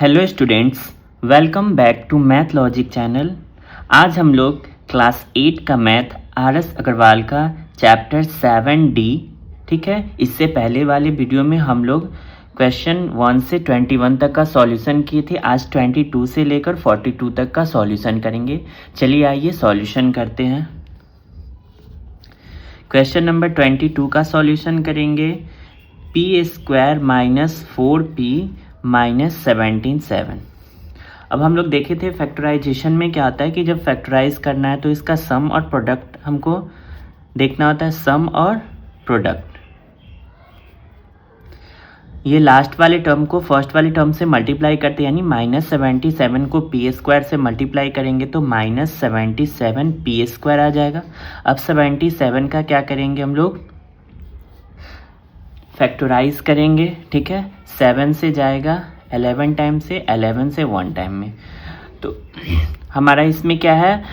Hello students, welcome back to math logic channel. आज हम लोग क्लास 8 का मैथ आर.एस. अग्रवाल का चैप्टर 7D, ठीक है। इससे पहले वाले वीडियो में हम लोग क्वेश्चन 1 से 21 तक का सॉल्यूशन किए थे। आज 22 से लेकर 42 तक का सॉल्यूशन करेंगे। चलिए आइए सॉल्यूशन करते हैं। क्वेश्चन नंबर 22 का सॉल्यूशन करेंगे। p² माइनस 4p माइनस 17 अब हम लोग देखे थे फैक्टराइजेशन में क्या आता है कि जब फैक्टराइज करना है तो इसका सम और प्रोडक्ट हमको देखना होता है। सम और प्रोडक्ट, ये लास्ट वाले टर्म को फर्स्ट वाले टर्म से मल्टीप्लाई करते हैं, यानी -77 को p² से मल्टीप्लाई करेंगे तो -77 p² आ जाएगा। अब 77 का क्या करेंगे हम लोग, फैक्टराइज करेंगे, ठीक है। 7 से जाएगा 11 टाइम से, 11 से 1 टाइम में, तो हमारा इसमें क्या है,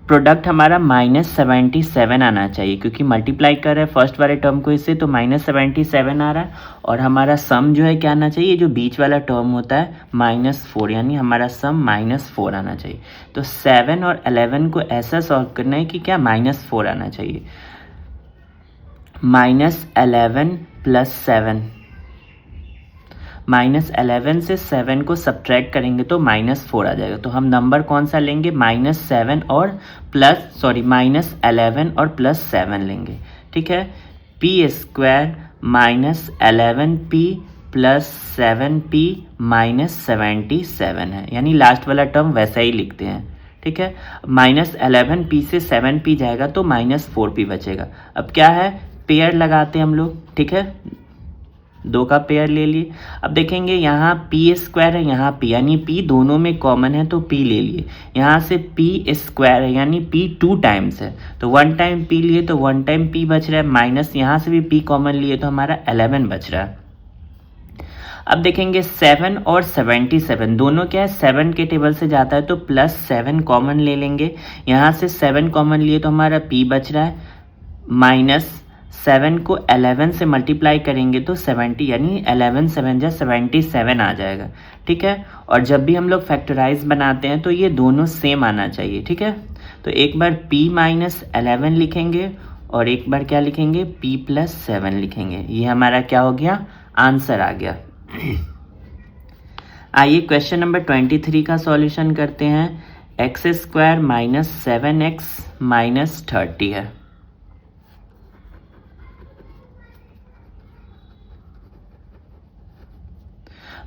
प्रोडक्ट हमारा -77 आना चाहिए क्योंकि मल्टीप्लाई कर रहे हैं फर्स्ट वाले टर्म को इससे, तो -77 आ रहा है। और हमारा सम जो है क्या आना चाहिए, जो बीच वाला टर्म होता है -4, यानी हमारा सम -4 आना चाहिए। तो 7 और 11 को ऐसा सॉल्व करना है कि क्या -4 आना चाहिए। -11 प्लस 7, -11 से 7 को सब्ट्रैक्ट करेंगे तो -4 आ जाएगा। तो हम नंबर कौन सा लेंगे, -11 और +7 लेंगे, ठीक है। p² minus 11p plus 7p minus 77 है, यानी लास्ट वाला टर्म वैसा ही लिखते हैं, ठीक है। -11p से 7p जाएगा तो -4p बचेगा। अब क्या है, पेयर लगाते हैं हम लोग, ठीक है। 2 का पेयर ले लिए। अब देखेंगे यहाँ p² है, यहाँ p, यानी p दोनों में कॉमन है तो p ले लिए। यहाँ से p² है यानी p 2 टाइम्स है, तो 1 टाइम p लिए तो 1 टाइम p बच रहा है, माइनस यहाँ से भी p कॉमन लिए तो हमारा 11 बच रहा है। अब देखेंगे 7 और 77 दोनों क्या है, 7 के टेबल से जाता है तो +7 कॉमन ले लेंगे। यहाँ से 7 कॉमन लिए तो हमारा p बच रहा है, माइनस 7 को 11 से मल्टीप्लाई करेंगे तो 70, यानी 11 7 जा 77 आ जाएगा, ठीक है। और जब भी हम लोग फैक्टराइज बनाते हैं तो ये दोनों सेम आना चाहिए, ठीक है। तो एक बार p माइनस 11 लिखेंगे और एक बार क्या लिखेंगे, p प्लस 7 लिखेंगे। ये हमारा क्या हो गया, आंसर आ गया। आइए क्वेश्चन नंबर 23 का सॉल्यूशन करते हैं। x² माइनस 7x माइनस 30 है।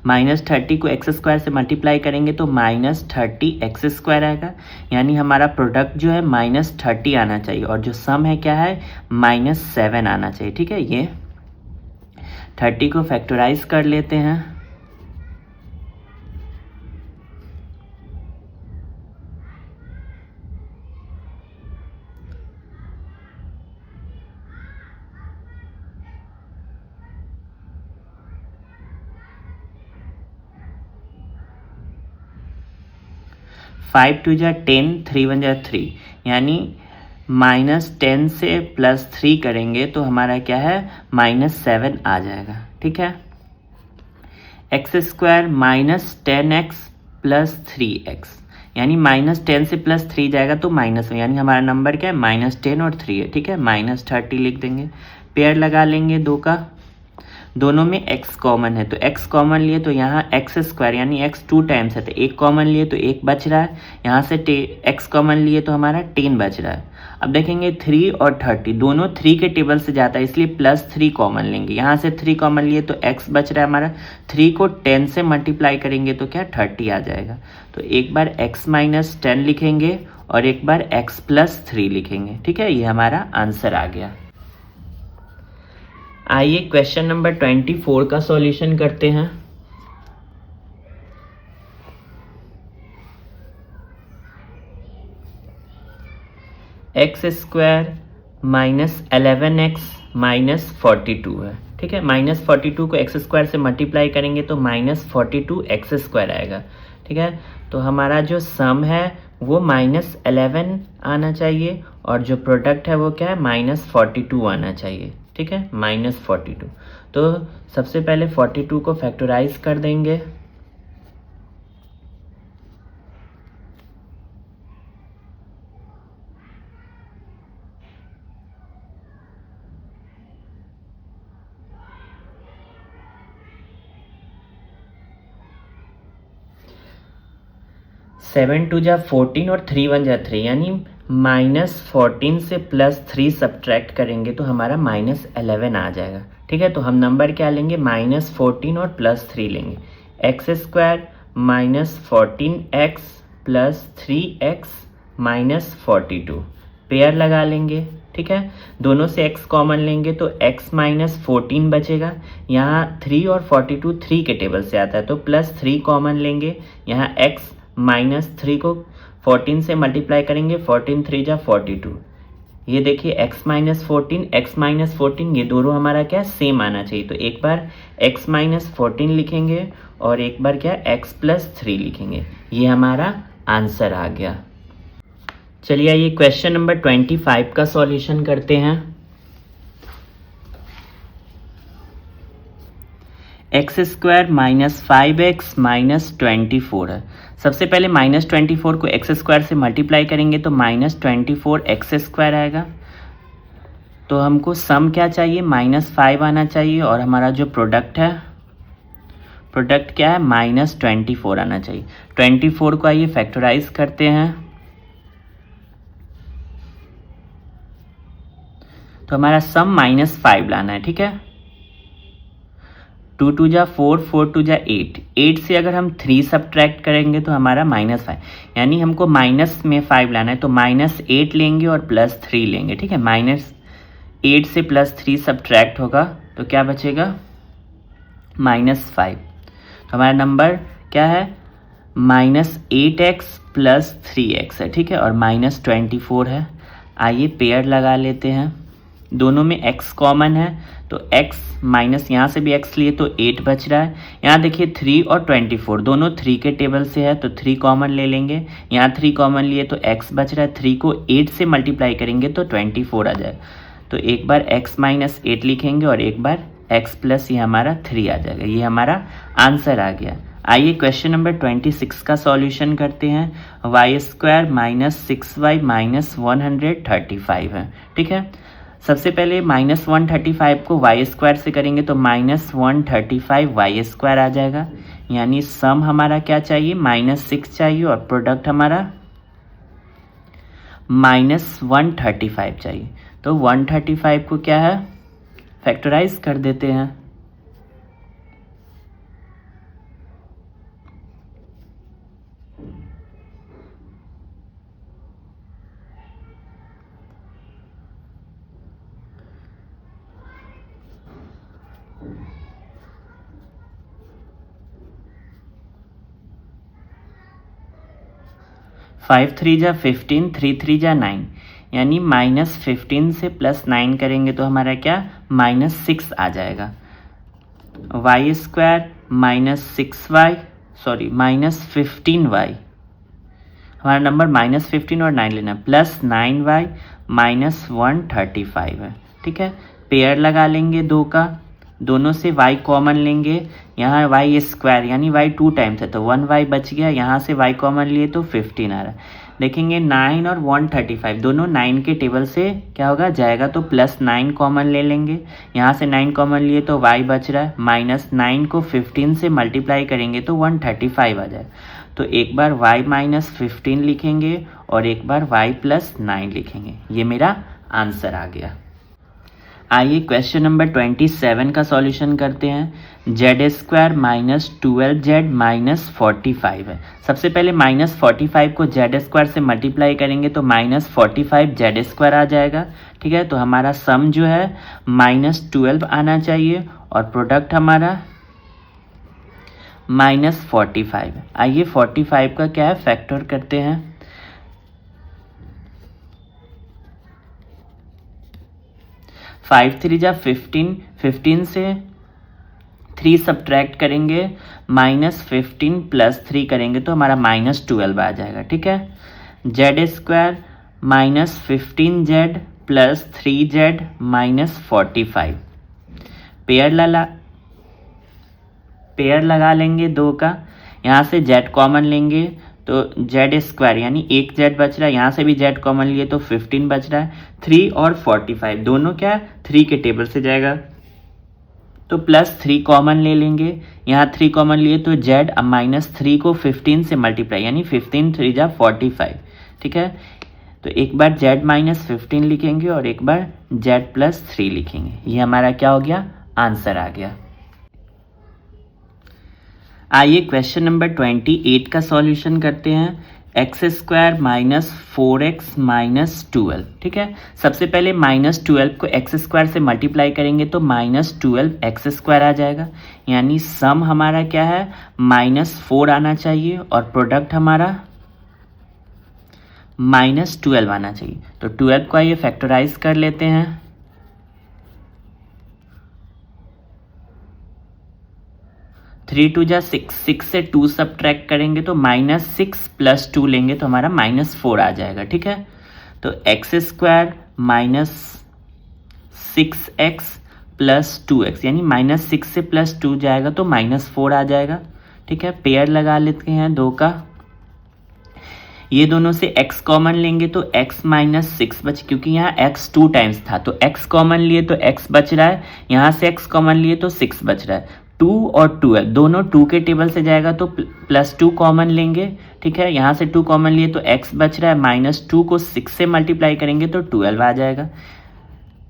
-30 को x² से मल्टीप्लाई करेंगे तो -30x² आएगा, यानी हमारा प्रोडक्ट जो है -30 आना चाहिए और जो सम है क्या है, -7 आना चाहिए, ठीक है। ये 30 को फैक्टराइज कर लेते हैं। फाइव 2 जा 10, 3 1 जा 3, यानी -10 से +3 करेंगे तो हमारा क्या है, -7 आ जाएगा, ठीक है। x² minus 10x plus 3x, यानी -10 से +3 जाएगा तो माइनस में, यानी हमारा नंबर क्या है, -10 और 3 है, ठीक है। -30 लिख देंगे। पेयर लगा लेंगे 2 का, दोनों में x कॉमन है तो x कॉमन लिए तो यहाँ x² यानी x 2 टाइम्स है तो 1 कॉमन लिए तो 1 बच रहा है। यहाँ से x कॉमन लिए तो हमारा 10 बच रहा है। अब देखेंगे 3 और 30 दोनों 3 के टेबल से जाता है, इसलिए +3 कॉमन लेंगे। यहाँ से 3 कॉमन लिए तो x बच रहा है हमारा, 3 को 10 से मल्टीप्लाई करेंगे तो क्या 30 आ जाएगा। तो एक बार x माइनस 10 लिखेंगे और एक बार x प्लस 3 लिखेंगे, ठीक है। ये हमारा आंसर आ गया। आइए क्वेश्चन नंबर 24 का सॉल्यूशन करते हैं। x² माइनस 11x माइनस 42 है, ठीक है। -42 को x² से मल्टीप्लाई करेंगे तो -42x² आएगा, ठीक है। तो हमारा जो सम है वो -11 आना चाहिए और जो प्रोडक्ट है वो क्या है, -42 आना चाहिए, ठीक है। -42, तो सबसे पहले 42 को फैक्टराइज कर देंगे। 7 2 जा 14 और 3 1 जा 3, यानी -14 से +3 सब्ट्रैक्ट करेंगे तो हमारा -11 आ जाएगा। ठीक है, तो हम नंबर क्या लेंगे, -14 और +3 लेंगे। x² -14x + 3x -42 पेयर लगा लेंगे। ठीक है, दोनों से x कॉमन लेंगे तो x -14 बचेगा। यहाँ 3 और 42 3 के टेबल से आता है तो +3 कॉमन लेंगे। यहाँ x -3 को 14 से मल्टीप्लाई करेंगे, 14 3 जा 42। ये देखिए x -14 ये दोनों हमारा क्या सेम आना चाहिए, तो एक बार x -14 लिखेंगे और एक बार क्या x + 3 लिखेंगे। ये हमारा आंसर आ गया। चलिए ये क्वेश्चन नंबर 25 का सॉल्यूशन करते हैं। x² -5x -24 है। सबसे पहले -24 को x² से मल्टीप्लाई करेंगे तो -24x² आएगा। तो हमको सम क्या चाहिए, -5 आना चाहिए और हमारा जो प्रोडक्ट है, प्रोडक्ट क्या है, -24 आना चाहिए। 24 को आइए फैक्टराइज करते हैं तो हमारा सम -5 लाना है। ठीक है, 2 2 जा 4 4 2 जा 8, 8 से अगर हम 3 सब्ट्रैक्ट करेंगे तो हमारा -5, यानी हमको माइनस में 5 लाना है तो -8 लेंगे और +3 लेंगे। ठीक है, -8 से +3 सब्ट्रैक्ट होगा तो क्या बचेगा, -5। तो हमारा नंबर क्या है, -8x + 3x है। ठीक है, और -24 है। आइए पेयर लगा लेते हैं, दोनों में x कॉमन है तो x माइनस यहाँ से भी x लिए तो 8 बच रहा है। यहाँ देखिए 3 और 24 दोनों 3 के टेबल से है तो 3 कॉमन ले लेंगे। यहाँ 3 कॉमन लिए तो x बच रहा है, 3 को 8 से मल्टीप्लाई करेंगे तो 24 आ जाएगा। तो एक बार x - 8 लिखेंगे और एक बार x + ये हमारा 3 आ जाएगा। ये हमारा आंसर आ गया। आइए क्वेश्चन नंबर 26 का सॉल्यूशन करते हैं। y² -6y -135 है। ठीक है, सबसे पहले -135 को y² से करेंगे तो -135y² आ जाएगा। यानी सम हमारा क्या चाहिए, -6 चाहिए और प्रोडक्ट हमारा -135 चाहिए। तो 135 को क्या है, फैक्टराइज कर देते हैं। फाइव 3 जा 15, 3 3 जा 9, यानी -15 से +9 करेंगे तो हमारा क्या, -6 आ जाएगा। y² -6y -15y, हमारा नंबर -15 और 9 लेना, +9y -135 है। ठीक है, पेयर लगा लेंगे दो का, दोनों से y कॉमन लेंगे। यहाँ y² यानी y 2 टाइम्स है तो 1y बच गया। यहाँ से y कॉमन लिए तो 15 आ रहा है। देखेंगे 9 और 135 दोनों 9 के टेबल से क्या होगा, जाएगा तो +9 कॉमन ले लेंगे। यहाँ से 9 कॉमन लिए तो y बच रहा है, -9 को 15 से मल्टीप्लाई करेंगे तो 135 आ जाए। तो एक बार y -15 लिखेंगे और एक बार y + 9 लिखेंगे। ये मेरा आंसर आ गया। आइए क्वेश्चन नंबर 27 का सॉल्यूशन करते हैं। z² -12z -45 है। सबसे पहले -45 को z² से मल्टीप्लाई करेंगे तो -45z² आ जाएगा। ठीक है, तो हमारा सम जो है -12 आना चाहिए और प्रोडक्ट हमारा -45। आइए 45 का क्या है, फैक्टर करते हैं। 5 3 जा 15, 15 से 3 सब्ट्रैक्ट करेंगे, -15 + 3 करेंगे तो हमारा -12 आ जाएगा। ठीक है, z² -15z + 3z -45, पेयर लगा लेंगे दो का। यहाँ से z कॉमन लेंगे तो z² यानी एक z बच रहा है, यहाँ से भी z कॉमन लिए तो 15 बच रहा है। 3 और 45 दोनों क्या 3 के टेबल से जाएगा तो +3 कॉमन ले लेंगे, यहाँ 3 कॉमन लिए तो z, अब -3 को 15 से मल्टीप्लाई, यानी 15 3 जा 45, ठीक है। तो एक बार z -15 लिखेंगे और एक बार z +3 लिखेंगे, ये हमारा क्या हो गया, आंसर आ गया। आइए क्वेश्चन नंबर 28 का सॉल्यूशन करते हैं। x² - 4x - 12, ठीक है। सबसे पहले -12 को x² से मल्टीप्लाई करेंगे तो -12x² आ जाएगा, यानी सम हमारा क्या है, -4 आना चाहिए और प्रोडक्ट हमारा -12 आना चाहिए। तो 12 को ये फैक्टराइज कर लेते हैं। 3 2 जा 6, 6 से 2 सब्ट्रैक्ट करेंगे तो -6 + 2 लेंगे तो हमारा -4 आ जाएगा, ठीक है। तो x² - 6x + 2x, यानी -6 से +2 जाएगा तो -4 आ जाएगा, ठीक है। पेयर लगा लेते हैं 2 का, ये दोनों से x कॉमन लेंगे तो x - 6 बच, क्योंकि यहाँ x 2 टाइम्स था तो x कॉमन लिए तो x बच रहा है, यहाँ से x कॉमन लिए तो 6 बच रहा है। 2 और 12 दोनों 2 के टेबल से जाएगा तो +2 कॉमन लेंगे, ठीक है। यहाँ से 2 कॉमन लिए तो x बच रहा है, -2 को 6 से मल्टीप्लाई करेंगे तो 12 आ जाएगा।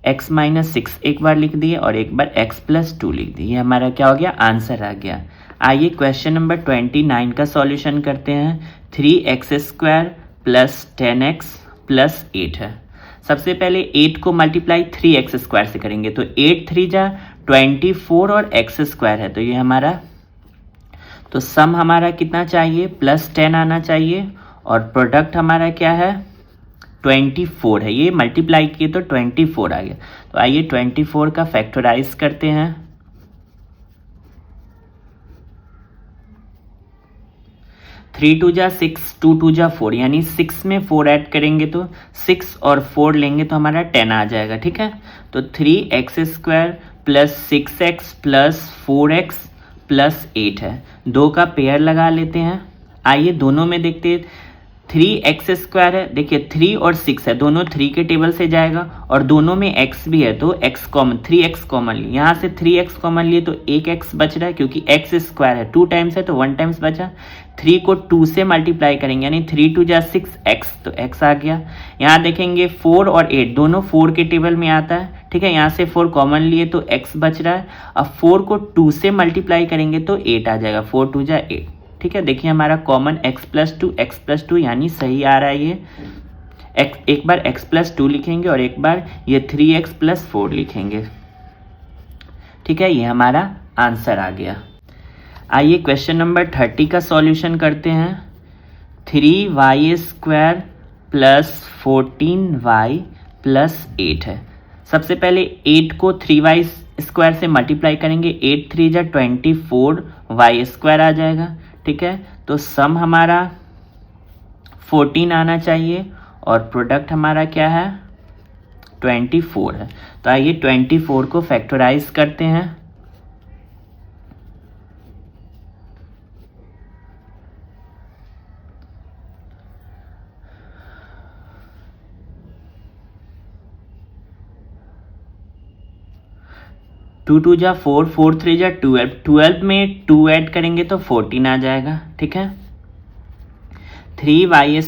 x - 6 एक बार लिख दिए और एक बार x + 2 लिख दिए, ये हमारा क्या हो गया, आंसर आ गया। आइए क्वेश्चन नंबर 29 का सॉल्यूशन करते हैं। 3x² + 10x + 8 है। सबसे पहले 8 को मल्टीप्लाई 3x² से करेंगे तो 8 3 जा 24 और x² है, तो ये हमारा, तो सम हमारा कितना चाहिए, +10 आना चाहिए और प्रोडक्ट हमारा क्या है, 24 है। ये मल्टीप्लाई किए तो 24 आ गया। तो आइए 24 का फैक्टराइज करते हैं। 3 2 जा 6, 2 2 जा 4, यानी 6 में 4 ऐड करेंगे तो 6 और 4 लेंगे तो हमारा 10 आ जाएगा, ठीक है। तो 3x² + 6x + 4x + 8 है, 2 का पेयर लगा लेते हैं। आइए दोनों में देखते हैं। 3x² है, देखिए 3 और 6 है, दोनों 3 के टेबल से जाएगा और दोनों में x भी है तो x कॉमन, 3x कॉमन लिए, यहाँ से 3x कॉमन लिए तो 1x बच रहा है, क्योंकि x² है 2 टाइम्स है तो 1 टाइम्स बचा। 3 को 2 से मल्टीप्लाई करेंगे, यानी 3 2 जा 6x, तो x आ गया। यहाँ देखेंगे 4 और 8 दोनों 4 के टेबल में आता है, ठीक है। यहाँ से 4 कॉमन लिए तो x बच रहा है। अब 4 को 2 से मल्टीप्लाई करेंगे तो 8 आ जाएगा, 4 2 जा 8, ठीक है। देखिए हमारा कॉमन x + 2 यानी सही आ रहा है ये। एक बार x + 2 लिखेंगे और एक बार ये 3x + 4 लिखेंगे, ठीक है। ये हमारा आंसर आ गया। आइए क्वेश्चन नंबर 30 का सॉल्यूशन करते हैं। 3y² + 14y + 8 है। सबसे पहले 8 को 3y² से मल्टीप्लाई करेंगे, 8 3 जा 24y² आ जाएगा, ठीक है। तो सम हमारा 14 आना चाहिए और प्रोडक्ट हमारा क्या है, 24 है। तो आइए 24 को फैक्टराइज करते हैं। 2 2 जा 4, 4 3 जा 12, 12 में 2 ऐड करेंगे तो 14 आ जाएगा, ठीक है। 3y²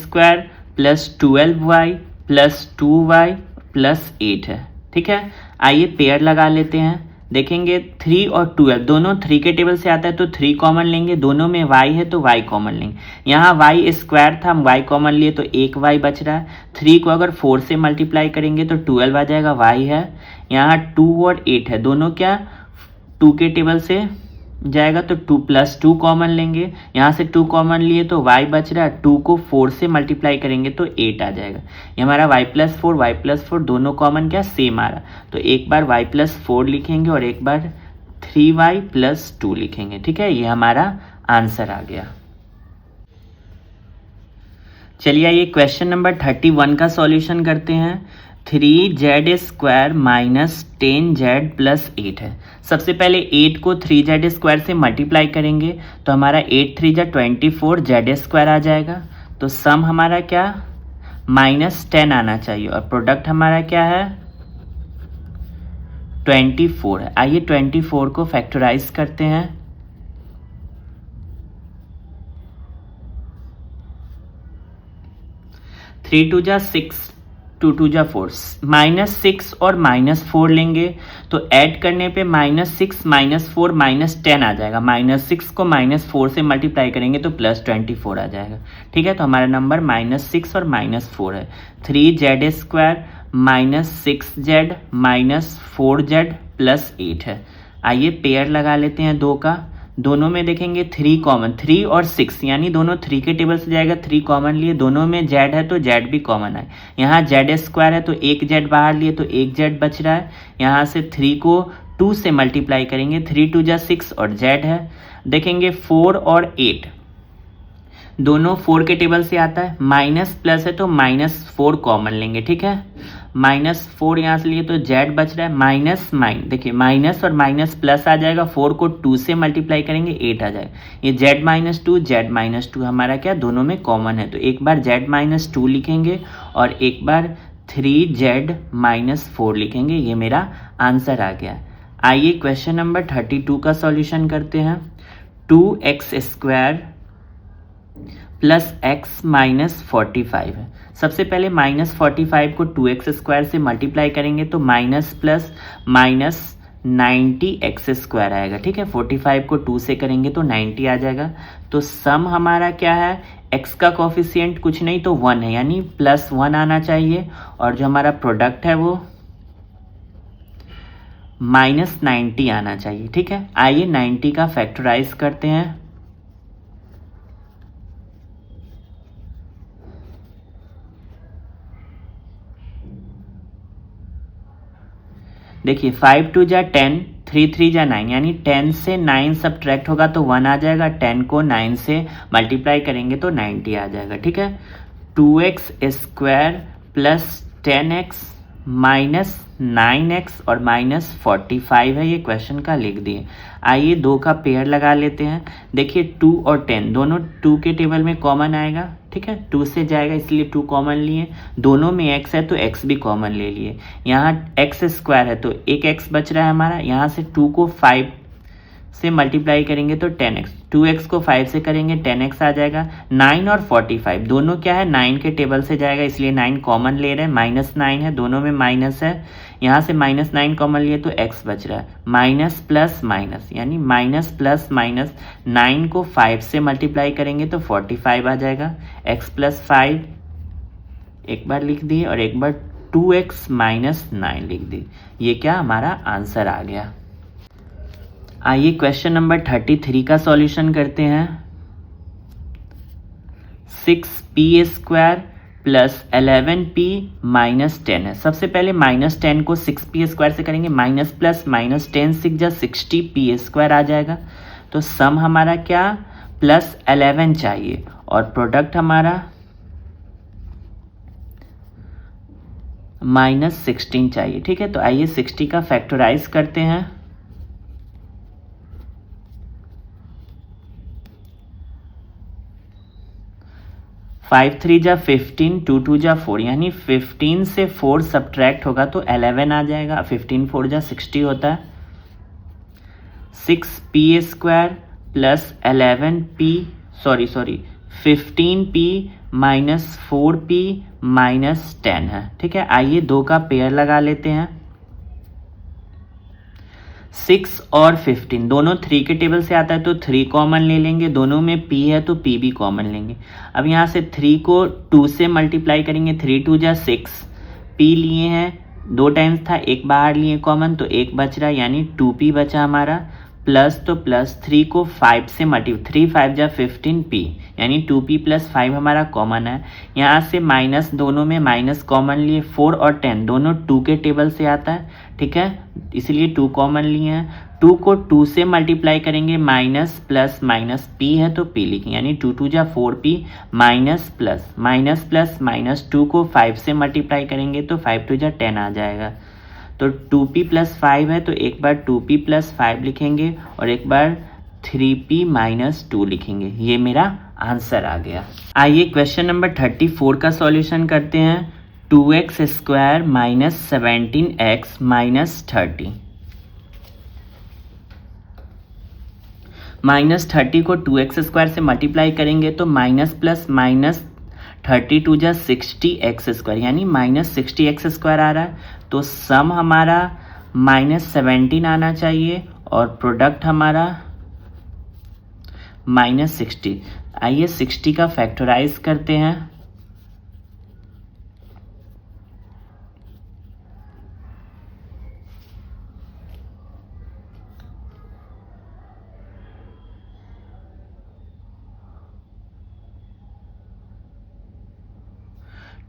+ 12y + 2y + 8 है, ठीक है। आइए पेयर लगा लेते हैं। देखेंगे 3 और 12 दोनों 3 के टेबल से आता है तो 3 कॉमन लेंगे, दोनों में y है तो y कॉमन लेंगे। यहाँ y² था, हम y कॉमन लिए तो 1y बच रहा है। 3 को अगर 4 से मल्टीप्लाई करेंगे तो 12 आ जाएगा, y है। यहाँ 2 और 8 है, दोनों क्या 2 के टेबल से जाएगा तो 2 + 2 कॉमन लेंगे। यहाँ से 2 कॉमन लिए तो y बच रहा है, 2 को 4 से मल्टीप्लाई करेंगे तो 8 आ जाएगा। ये हमारा y + 4 दोनों कॉमन क्या सेम आ रहा, तो एक बार y + 4 लिखेंगे और एक बार 3y + 2 लिखेंगे, ठीक है। ये हमारा आंसर आ गया। चलिए आइए क्वेश्चन नंबर 31 का सॉल्यूशन करते हैं। 3z² - 10z + 8 है। सबसे पहले 8 को 3z² से मल्टीप्लाई करेंगे तो हमारा 8 3 जा 24 z² आ जाएगा। तो सम हमारा क्या, -10 आना चाहिए और प्रोडक्ट हमारा क्या है, 24 है। आइए 24 को फैक्टराइज करते हैं। 3 2 जा 6, 2 2 जा 4, -6 और -4 लेंगे तो ऐड करने पे -6 -4 -10 आ जाएगा। -6 को -4 से मल्टीप्लाई करेंगे तो +24 आ जाएगा। ठीक है, तो हमारा नंबर -6 और -4 है। 3z² -6z -4z +8 है। आइए पेयर लगा लेते हैं दो का। दोनों में देखेंगे 3 कॉमन, 3 और 6 यानी दोनों 3 के टेबल से जाएगा। 3 कॉमन लिए, दोनों में z है तो z भी कॉमन है। यहाँ z² है तो एक z बाहर लिए तो एक z बच रहा है। यहाँ से 3 को 2 से मल्टीप्लाई करेंगे, 3 2 जा 6 और z है। देखेंगे 4 और 8 दोनों 4 के टेबल से आता है। माइनस प्लस है तो -4 कॉमन लेंगे। ठीक है, -4 यहाँ से लिए तो z बच रहा है। माइनस देखिए माइनस और माइनस प्लस आ जाएगा। 4 को 2 से मल्टीप्लाई करेंगे 8 आ जाएगा। ये z-2 हमारा क्या दोनों में कॉमन है तो एक बार z-2 लिखेंगे और एक बार 3z-4 लिखेंगे। ये मेरा आंसर आ गया। आइए क्वेश्चन नंबर 32 का सॉल्यूशन करते हैं। 2x² प्लस x -45 है। सबसे पहले -45 को 2x² से मल्टीप्लाई करेंगे तो माइनस प्लस -90x² आएगा। ठीक है, 45 को 2 से करेंगे तो 90 आ जाएगा। तो सम हमारा क्या है, x का कोफिशिएंट कुछ नहीं तो 1 है यानी +1 आना चाहिए और जो हमारा प्रोडक्ट है वो -90 आना चाहिए। ठीक है, आइए 90 का फैक्टराइज करते हैं। 5 2 जा 10, 3 3 जा 9 यानी 10 से 9 सब्ट्रैक्ट होगा तो 1 आ जाएगा। 10 को 9 से मल्टीप्लाई करेंगे तो 90 आ जाएगा। ठीक है, 2x² प्लस 10x -9x और -45 है। ये क्वेश्चन का लिख दिए। आइए 2 का पेयर लगा लेते हैं। देखिए 2 और 10 दोनों 2 के टेबल में कॉमन आएगा। ठीक है, 2 से जाएगा इसलिए 2 कॉमन लिए। दोनों में x है तो x भी कॉमन ले लिए। यहाँ x² है तो एक x बच रहा है हमारा। यहाँ से 2 को 5 से मल्टीप्लाई करेंगे तो 10x, 2x को 5 से करेंगे 10x आ जाएगा। 9 और 45 दोनों क्या है 9 के टेबल से जाएगा इसलिए 9 कॉमन ले रहे हैं। -9 है, दोनों में माइनस है। यहाँ से -9 कॉमन लिए तो x बच रहा है। माइनस प्लस माइनस यानी माइनस प्लस माइनस 9 को 5 से मल्टीप्लाई करेंगे तो 45 आ जाएगा। x + 5 एक बार लिख दिए और एक बार 2x - 9 लिख दिए। ये क्या हमारा आंसर आ गया। आइए क्वेश्चन नंबर 33 का सॉल्यूशन करते हैं। 6p² प्लस 11p -10 है। सबसे पहले -10 को 6p² से करेंगे। माइनस प्लस -10 6 जा 60p² आ जाएगा। तो सम हमारा क्या +11 चाहिए और प्रोडक्ट हमारा -16 चाहिए। ठीक है, तो आइए 60 का फैक्टराइज करते हैं। 5 3 जा 15, 2 2 जा 4 यानी 15 से 4 सब्ट्रैक्ट होगा तो 11 आ जाएगा। 15 4 जा 60 होता है। 6p² प्लस 15p -4p -10 है। ठीक है, आइए 2 का पेयर लगा लेते हैं। 6 और 15 दोनों 3 के टेबल से आता है तो 3 कॉमन ले लेंगे। दोनों में p है तो p भी कॉमन लेंगे। अब यहाँ से 3 को 2 से मल्टीप्लाई करेंगे। 3 2 जा 6, p लिए हैं 2 टाइम्स था, एक बाहर लिए कॉमन तो एक बच रहा यानी 2p बचा हमारा। प्लस तो प्लस 3 को 5 से मल्टीप्लाई, 3 5 जा 15p यानी 2p + 5 हमारा कॉमन है। यहाँ से माइनस, दोनों में माइनस कॉमन लिए। 4 और 10 दोनों 2 के टेबल से आता है। ठीक है, इसलिए 2 कॉमन लिए हैं। 2 को 2 से मल्टीप्लाई करेंगे। माइनस प्लस माइनस p है तो p लिखेंगे यानी 2 2 जा 4p माइनस प्लस -2 को 5 से मल्टीप्लाई करेंगे तो 5 2 जा 10 आ जाएगा। तो 2p + 5 है तो एक बार 2p + 5 लिखेंगे और एक बार 3p - 2 लिखेंगे। ये मेरा आंसर आ गया। आइए क्वेश्चन नंबर 34 का सॉल्यूशन करते हैं। 2x² - 17x - 30 -30 को 2x² से मल्टीप्लाई करेंगे तो माइनस प्लस माइनस 32 जा 60x², यानी -60x² आ रहा है। तो सम हमारा -17 आना चाहिए और प्रोडक्ट हमारा -60। आइए 60 का फैक्टराइज करते हैं।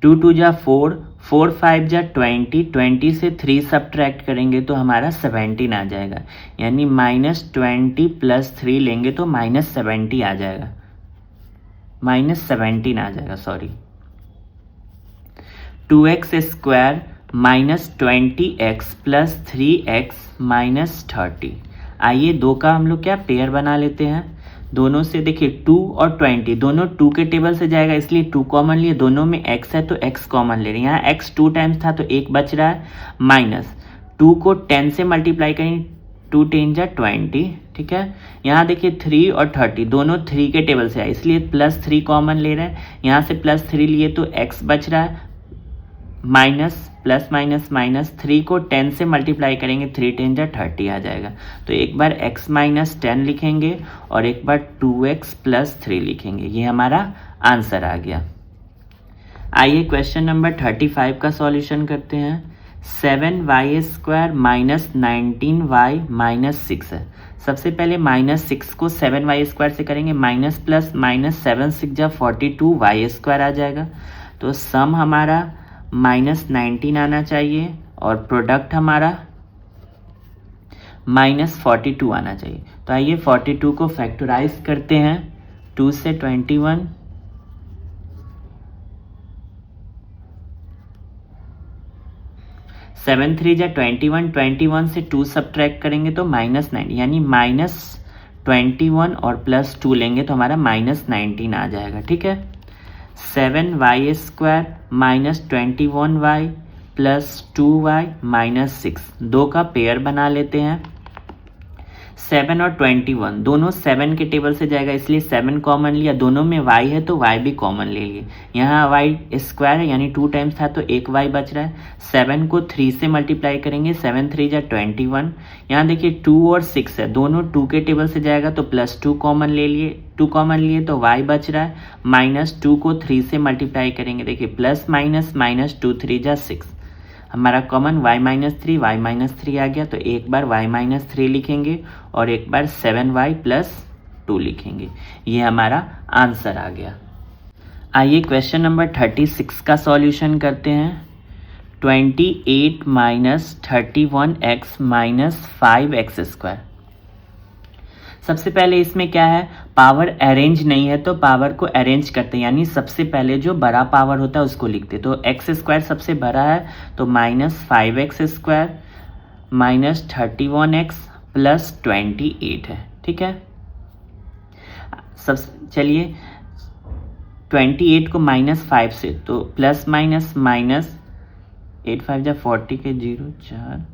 टू टू जा 4, 4 5 जा 20, 20 से 3 सब्ट्रैक्ट करेंगे तो हमारा 17 आ जाएगा, यानी -20 + 3 लेंगे तो -70 आ जाएगा, -17 आ जाएगा, सॉरी। 2x² -20x + 3x -30। आइए दो का हम लोग क्या पेयर बना लेते हैं। दोनों से देखिए 2 और 20 दोनों 2 के टेबल से जाएगा, इसलिए 2 कॉमन लिए। दोनों में x है तो x कॉमन ले रहे हैं। यहाँ x 2 टाइम्स था तो 1 बच रहा है, माइनस 2 को 10 से मल्टीप्लाई करेंगे, 2 10 जा 20, ठीक है। यहाँ देखिए 3 और 30 दोनों 3 के टेबल से आए, इसलिए +3 कॉमन ले रहे हैं। यहाँ से +3 लिए तो x बच रहा है, माइनस प्लस माइनस माइनस 3 को 10 से मल्टीप्लाई करेंगे, 3 10 जा 30 आ जाएगा। तो एक बार x - 10 लिखेंगे और एक बार 2x + 3 लिखेंगे। ये हमारा आंसर आ गया। आइए क्वेश्चन नंबर 35 का सॉल्यूशन करते हैं। 7y² -19y -6 है। सबसे पहले -6 को 7y² से करेंगे, माइनस प्लस माइनस 7 6 जा 42y² आ जाएगा। तो सम हमारा -19 आना चाहिए और प्रोडक्ट हमारा -42 आना चाहिए। तो आइए 42 को फैक्टराइज करते हैं। 2 से 21, 7 3 जा 21, 21 से 2 सब्ट्रैक्ट करेंगे तो -9, यानी -21 और +2 लेंगे तो हमारा -19 आ जाएगा, ठीक है। 7y² -21y + 2y -6, दो का पेयर बना लेते हैं। 7 और 21 दोनों 7 के टेबल से जाएगा, इसलिए 7 कॉमन लिया। दोनों में y है तो y भी कॉमन ले लिए। यहाँ y² है, यानी 2 टाइम्स था तो 1 y बच रहा है। 7 को 3 से मल्टीप्लाई करेंगे, 7 3 जा 21। यहाँ देखिए 2 और 6 है, दोनों 2 के टेबल से जाएगा तो +2 कॉमन ले लिए। 2 कॉमन लिए तो y बच रहा है, -2 को 3 से मल्टीप्लाई करेंगे। देखिए प्लस माइनस -2 3 जा 6, हमारा कॉमन y - 3 आ गया। तो एक बार y - 3 लिखेंगे और एक बार 7y + 2 लिखेंगे। ये हमारा आंसर आ गया। आइए क्वेश्चन नंबर 36 का सॉल्यूशन करते हैं। 28 - 31x - 5x²। सबसे पहले इसमें क्या है, पावर अरेंज नहीं है तो पावर को अरेंज करते हैं, यानी सबसे पहले जो बड़ा पावर होता है उसको लिखते। तो x² सबसे बड़ा है तो -5x² -31x + 28 है, ठीक है। सब चलिए 28 को -5 से तो प्लस माइनस माइनस 8 5 जा 40 के 0 4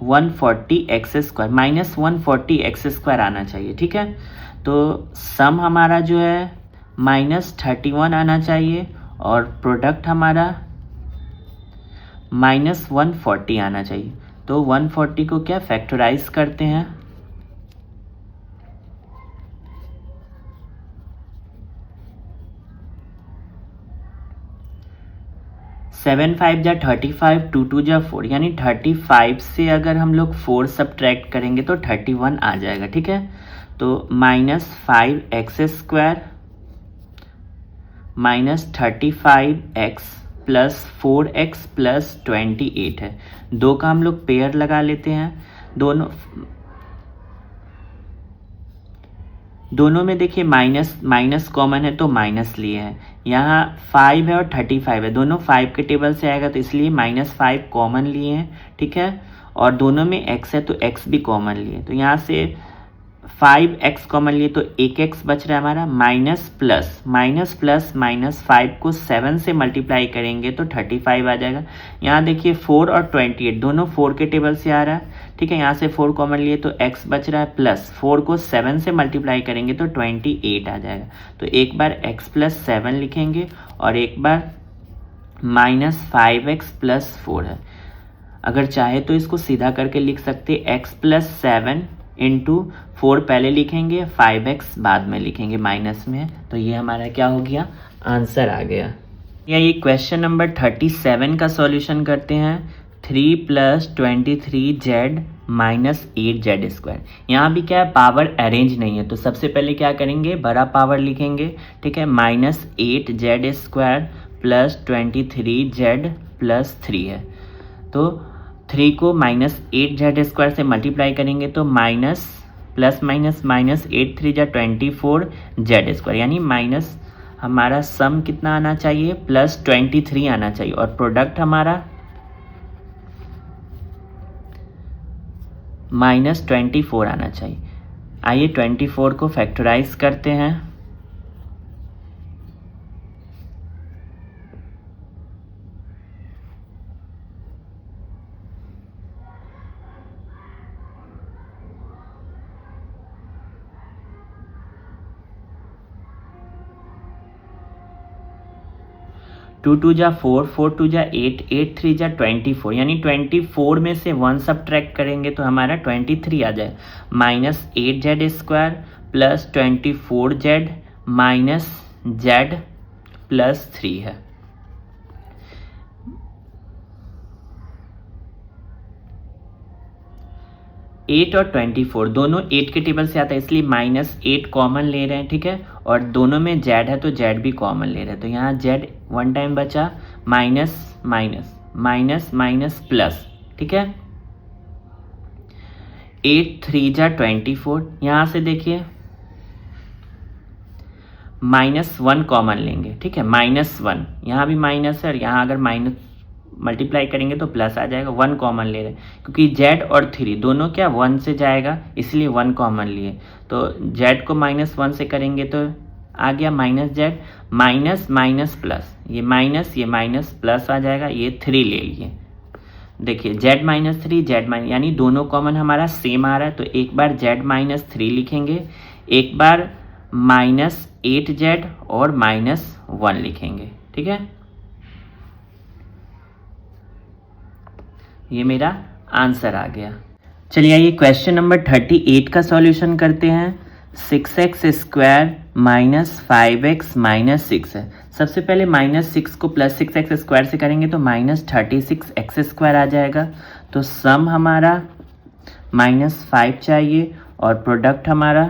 140x² -140x² आना चाहिए, ठीक है। तो सम हमारा जो है -31 आना चाहिए और प्रोडक्ट हमारा -140 आना चाहिए। तो 140 को क्या फैक्टराइज करते हैं। 7 5 जा 35, 2 2 जा 4, यानी 35 से अगर हम लोग 4 सब्ट्रैक्ट करेंगे तो 31 आ जाएगा, ठीक है। तो -5x² -35x + 4x + 28 है। दो का हम लोग पेयर लगा लेते हैं। दोनों में देखिए माइनस कॉमन है तो माइनस लिए हैं। यहाँ 5 है और 35 है, दोनों 5 के टेबल से आएगा तो इसलिए -5 कॉमन लिए हैं, ठीक है। और दोनों में x है तो x भी कॉमन लिए, तो यहाँ से 5x कॉमन लिए तो एक x बच रहा है हमारा, minus plus minus plus minus 5 को 7 से मल्टीप्लाई करेंगे तो 35 आ जाएगा। यहाँ देखिए 4 और 28 दोनों 4 के टेबल से आ रहा है, ठीक है। यहाँ से 4 कॉमन लिए तो x बच रहा है, प्लस 4 को 7 से मल्टीप्लाई करेंगे तो 28 आ जाएगा। तो एक बार x प्लस 7 लिखेंगे और एक बार माइनस 5x प्लस 4 है। अगर चाहे तो इसको सीधा करके लिख सकते x प्लस 7 इंटू 4 पहले लिखेंगे, 5x बाद में लिखेंगे, माइनस में। तो ये हमारा क्या हो गया, आंसर आ गया। या ये क्वेश्चन नंबर 37 का सॉल्यूशन करते हैं। 3 plus 23z minus 8z square. यहाँ भी क्या है, पावर अरेंज नहीं है, तो सबसे पहले क्या करेंगे, बड़ा पावर लिखेंगे, ठीक है। Minus 8z square plus 23z plus 3 है, तो 3 को माइनस 8z स्क्वायर से मल्टीप्लाई करेंगे तो माइनस प्लस माइनस माइनस 8 3 जा 24z स्क्वायर, यानी माइनस हमारा सम कितना आना चाहिए, प्लस 23 आना चाहिए, और प्रोडक्ट हमारा माइनस 24 आना चाहिए। आइए 24 को फैक्टराइज करते हैं। टू टू जा 4, 4 टू जा 8, 8 3 जा 24, यानी 24 में से 1 सब्ट्रैक्ट करेंगे तो हमारा 23 आ जाए। Minus 8z square plus 24z minus z plus 3 है। एट और 24 दोनों 8 के टेबल से आता है, इसलिए माइनस 8 कॉमन ले रहे हैं, ठीक है। और दोनों में z है तो z भी कॉमन ले रहे हैं, तो यहाँ z 1 टाइम बचा, minus minus minus minus plus, ठीक है। 8 3 जा 24, यहाँ से देखिए माइनस 1 कॉमन लेंगे, ठीक है। माइनस 1, यहाँ भी माइनस है और यहाँ अगर माइनस मल्टीप्लाई करेंगे तो प्लस आ जाएगा। 1 कॉमन ले रहे हैं क्योंकि z और 3 दोनों क्या 1 से जाएगा, इसलिए 1 कॉमन लिए। तो z को माइनस 1 से करेंगे तो आ गया minus z, minus minus plus, ये माइनस प्लस आ जाएगा, ये 3 ले लिए। देखिए z माइनस 3 z माइनस, यानी दोनों कॉमन हमारा सेम आ रहा है, तो एक बार z माइनस 3 लिखेंगे, एक बार माइनस 8z और माइनस 1 लिखेंगे, ठीक है। ये मेरा आंसर आ गया। चलिए ये क्वेश्चन नंबर 38 का सॉल्यूशन करते हैं। 6x square minus 5x minus 6 है। सबसे पहले माइनस 6 को प्लस 6x स्क्वायर से करेंगे तो माइनस 36x स्क्वायर आ जाएगा। तो सम हमारा माइनस 5 चाहिए और प्रोडक्ट हमारा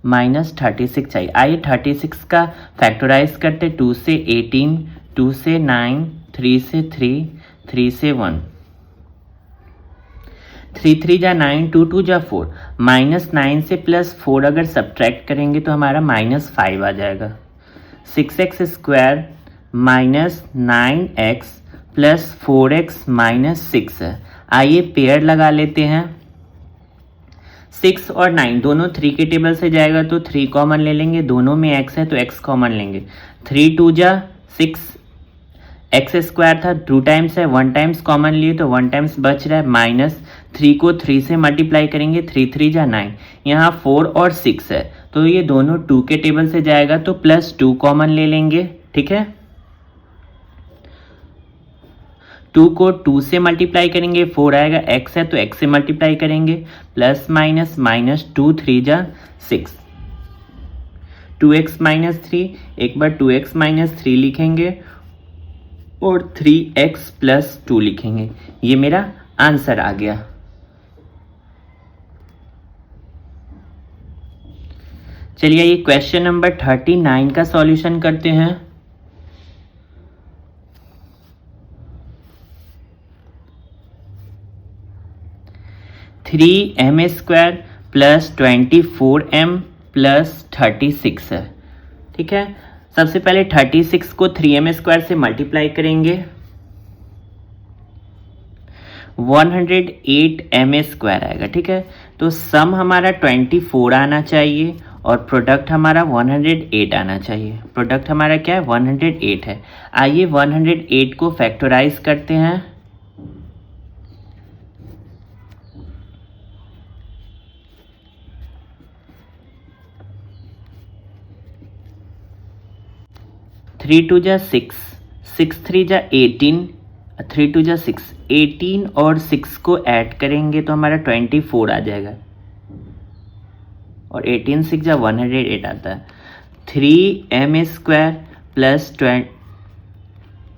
माइनस 36 चाहिए। आइए 36 का फैक्टराइज करते। 2 से 18, 2 से 9, 3 से 3, 3 से 1, 3 3 जा 9, 2 2 जा 4, माइनस 9 से प्लस 4 अगर सब्ट्रैक्ट करेंगे तो हमारा माइनस 5 आ जाएगा। 6x square minus 9x plus 4x minus 6 है। आइए पेयर लगा लेते हैं। 6 और 9 दोनों 3 के टेबल से जाएगा तो 3 कॉमन ले लेंगे, दोनों में x है तो x कॉमन लेंगे। 3 2 जा 6, एक्स स्क्वायर था 2 टाइम्स है, 1 टाइम्स कॉमन लिए तो 1 टाइम्स बच रहा है। माइनस 3 को 3 से मल्टीप्लाई करेंगे, 3 3 जा 9, यहाँ 4 और 6 है तो ये दोनों 2 के टेबल से जाएगा तो प्लस 2 कॉमन ले लेंगे, ठीक है। 2 को 2 से मल्टीप्लाई करेंगे, 4 आएगा, x है तो x से मल्टीप्लाई करेंगे, प्लस माइनस माइनस 2 3 जा 6, 2x माइनस 3, एक बार 2x माइनस 3 लिखेंगे और 3x प्लस 2 लिखेंगे। ये मेरा आंसर आ गया। चलिए ये क्वेश्चन नंबर 39 का सॉल्यूशन करते हैं। Three m square plus 24m plus 36 है, ठीक है। सबसे पहले 36 को 3m स्क्वायर से मल्टीप्लाई करेंगे, 108m स्क्वायर आएगा, ठीक है। तो सम हमारा 24 आना चाहिए और प्रोडक्ट हमारा 108 आना चाहिए। प्रोडक्ट हमारा क्या है, 108 है। आइए 108 को फैक्टराइज करते हैं। थ्री टू जा 6, 6 3 जा 18, 3 2 जा 6, 18 और 6 को ऐड करेंगे तो हमारा 24 आ जाएगा और 18 6 जा 108 आता है। 3m square plus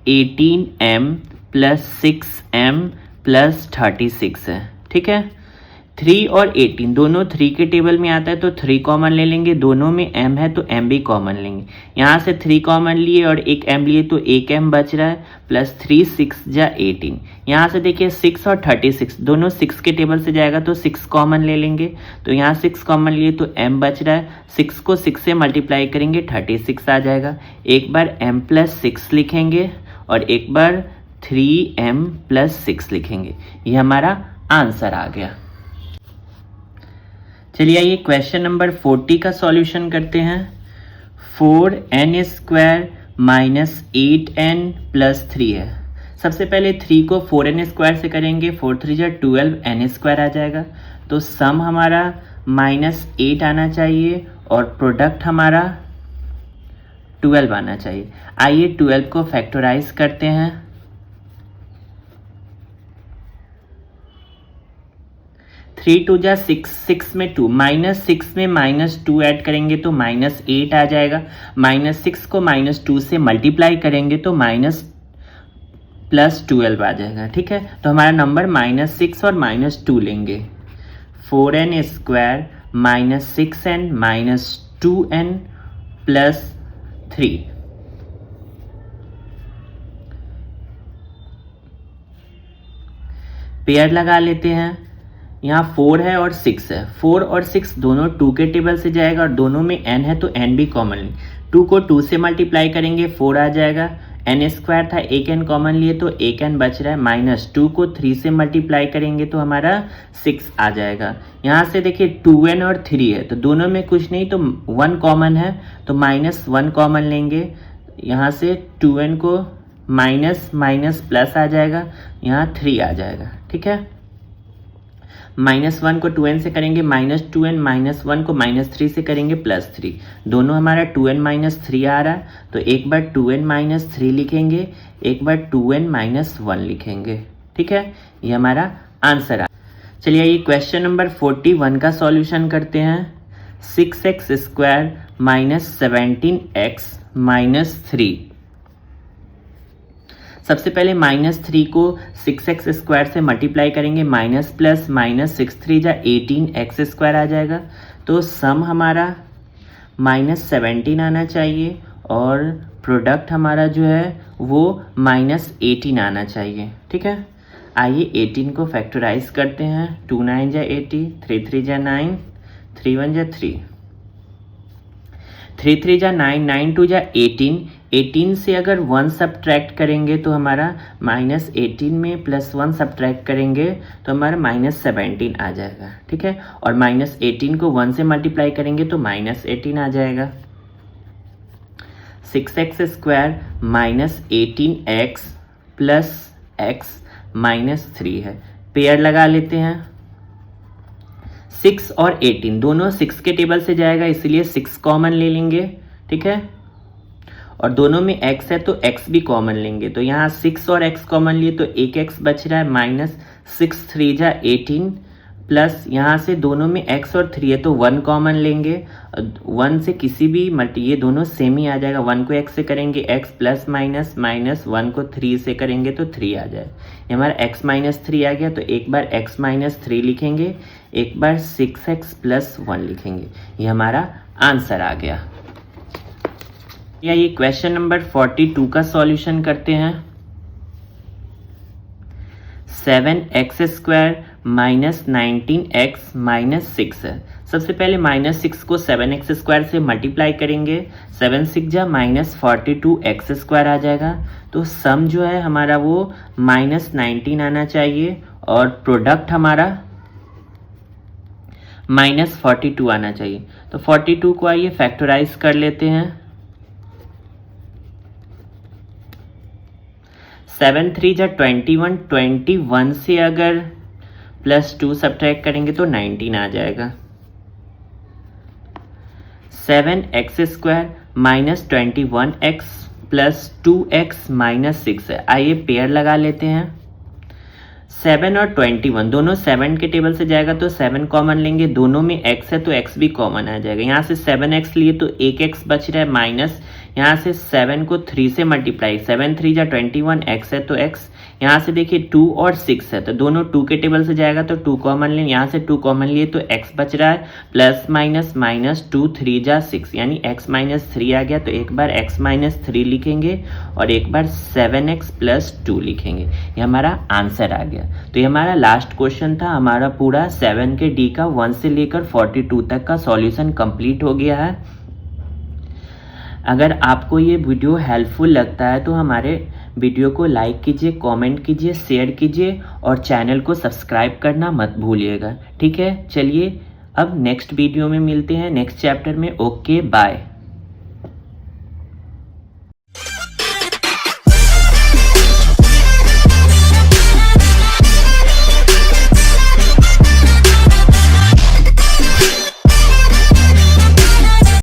18m plus 6m plus 36 है, ठीक है। 3 और 18 दोनों 3 के टेबल में आता है तो 3 कॉमन ले लेंगे, दोनों में m है तो m भी कॉमन लेंगे। यहाँ से 3 कॉमन लिए और एक m लिए तो एक m बच रहा है, प्लस 3 6 जा 18। यहाँ से देखिए 6 और 36 दोनों 6 के टेबल से जाएगा तो 6 कॉमन ले लेंगे, तो यहाँ 6 कॉमन लिए तो m बच रहा है। 6 को 6 से मल्टीप्लाई करेंगे 36 आ जाएगा। एक बार m प्लस 6 लिखेंगे और एक बार 3m प्लस 6 लिखेंगे। ये हमारा आंसर आ गया। चलिए आइए क्वेश्चन नंबर 40 का सॉल्यूशन करते हैं। 4n square minus 8n plus 3 है। सबसे पहले 3 को 4n स्क्वायर से करेंगे, 4 3 जा 12n स्क्वायर आ जाएगा। तो सम हमारा -8 आना चाहिए और प्रोडक्ट हमारा 12 आना चाहिए। आइए 12 को फैक्टराइज करते हैं। 3 2 जा 6, 6 में 2, -6 में -2 ऐड करेंगे तो -8 आ जाएगा। -6 को -2 से मल्टीप्लाई करेंगे तो +12 आ जाएगा, ठीक है। तो हमारा नंबर -6 और -2 लेंगे। 4n square -6n -2n plus 3। Pair लगा लेते हैं। यहाँ 4 है और 6 है, 4 और 6 दोनों 2 के टेबल से जाएगा और दोनों में n है तो n भी कॉमन लेंगे। 2 को 2 से मल्टीप्लाई करेंगे 4 आ जाएगा। n स्क्वायर था, एक n कॉमन लिए तो एक n बच रहा है। -2 को 3 से मल्टीप्लाई करेंगे तो हमारा 6 आ जाएगा। यहाँ से देखिए 2n और 3 है तो दोनों में कुछ नहीं तो 1 कॉमन है तो -1 कॉमन लेंगे। यहाँ से 2n को माइनस प्लस आ जाएगा, यहाँ 3 आ जाएगा, ठीक है। -1 को 2n से करेंगे -2n, -1 को -3 से करेंगे +3। दोनों हमारा 2n -3 आ रहा है तो एक बार 2n -3 लिखेंगे, एक बार 2n -1 लिखेंगे, ठीक है। ये हमारा आंसर आ। चलिए ये क्वेश्चन नंबर 41 का सॉल्यूशन करते हैं। 6x square -17x -3। सबसे पहले -3 को 6x स्क्वायर से मल्टीप्लाई करेंगे, माइनस प्लस -6 3 जा 18x स्क्वायर आ जाएगा। तो सम हमारा -17 आना चाहिए और प्रोडक्ट हमारा जो है वो -18 आना चाहिए, ठीक है। आइए 18 को फैक्टराइज करते हैं। 2 9 जा 80, 3 3 जा 9, 3 1 जा 3, 3 3 जा 9, 9 2 जा 18। 18 से अगर 1 सब्ट्रैक्ट करेंगे तो हमारा -18 में +1 सब्ट्रैक्ट करेंगे तो हमारा -17 आ जाएगा, ठीक है। और -18 को 1 से मल्टीप्लाई करेंगे तो -18 आ जाएगा। 6x square -18x plus x -3 है। पेयर लगा लेते हैं। 6 और 18 दोनों 6 के टेबल से जाएगा इसलिए 6 कॉमन ले लेंगे, ठीक है। और दोनों में x है तो x भी कॉमन लेंगे, तो यहाँ 6 और x कॉमन लिए तो एक x बच रहा है। -6 3 जा 18 प्लस यहाँ से दोनों में x और 3 है तो 1 कॉमन लेंगे। 1 से किसी भी ये दोनों सेम ही आ जाएगा। 1 को x से करेंगे x प्लस माइनस, -1 को 3 से करेंगे तो 3 आ जाए। ये हमारा x -3 आ गया तो एक बार x -3 लिखेंगे, एक बार 6x + 1 लिखेंगे। ये हमारा आंसर आ गया। या ये क्वेश्चन नंबर 42 का सॉल्यूशन करते हैं। 7x स्क्वायर -19x -6 है। सबसे पहले -6 को 7x स्क्वायर से मल्टीप्लाई करेंगे, 7 6 जा -42x स्क्वायर आ जाएगा। तो सम जो है हमारा वो -19 आना चाहिए और प्रोडक्ट हमारा -42 आना चाहिए। तो 42 को आइए फैक्टराइज कर लेते हैं। 7 3 जा 21, 21 से अगर +2 सब्ट्रैक्ट करेंगे तो 19 आ जाएगा। 7x² minus 21x plus 2x minus 6 है। आइए पेयर लगा लेते हैं। 7 और 21 दोनों 7 के टेबल से जाएगा तो 7 कॉमन लेंगे, दोनों में x है तो x भी कॉमन आ जाएगा। यहाँ से 7x लिए तो 1x बच रहा है, माइनस यहाँ से 7 को 3 से मल्टीप्लाई, 7 3 जा 21, x है तो x, यहाँ से देखिए 2 और 6 है तो दोनों 2 के टेबल से जाएगा तो 2 कॉमन लें, यहाँ से 2 कॉमन लिए तो x बच रहा है, प्लस माइनस माइनस 2 3 जा 6 यानी x माइनस 3 आ गया। तो एक बार x माइनस 3 लिखेंगे और एक बार 7x प्लस 2 लिखेंगे, ये हमारा आंसर आ गया। तो ये हमारा लास्ट क्वेश्चन था। हमारा पूरा 7 के डी का 1 से लेकर 42 तक का सॉल्यूशन कंप्लीट हो गया है। अगर आपको ये वीडियो हेल्पफुल लगता है तो हमारे वीडियो को लाइक कीजिए, कमेंट कीजिए, शेयर कीजिए और चैनल को सब्सक्राइब करना मत भूलिएगा। ठीक है, चलिए अब नेक्स्ट वीडियो में मिलते हैं, नेक्स्ट चैप्टर में। Okay, bye.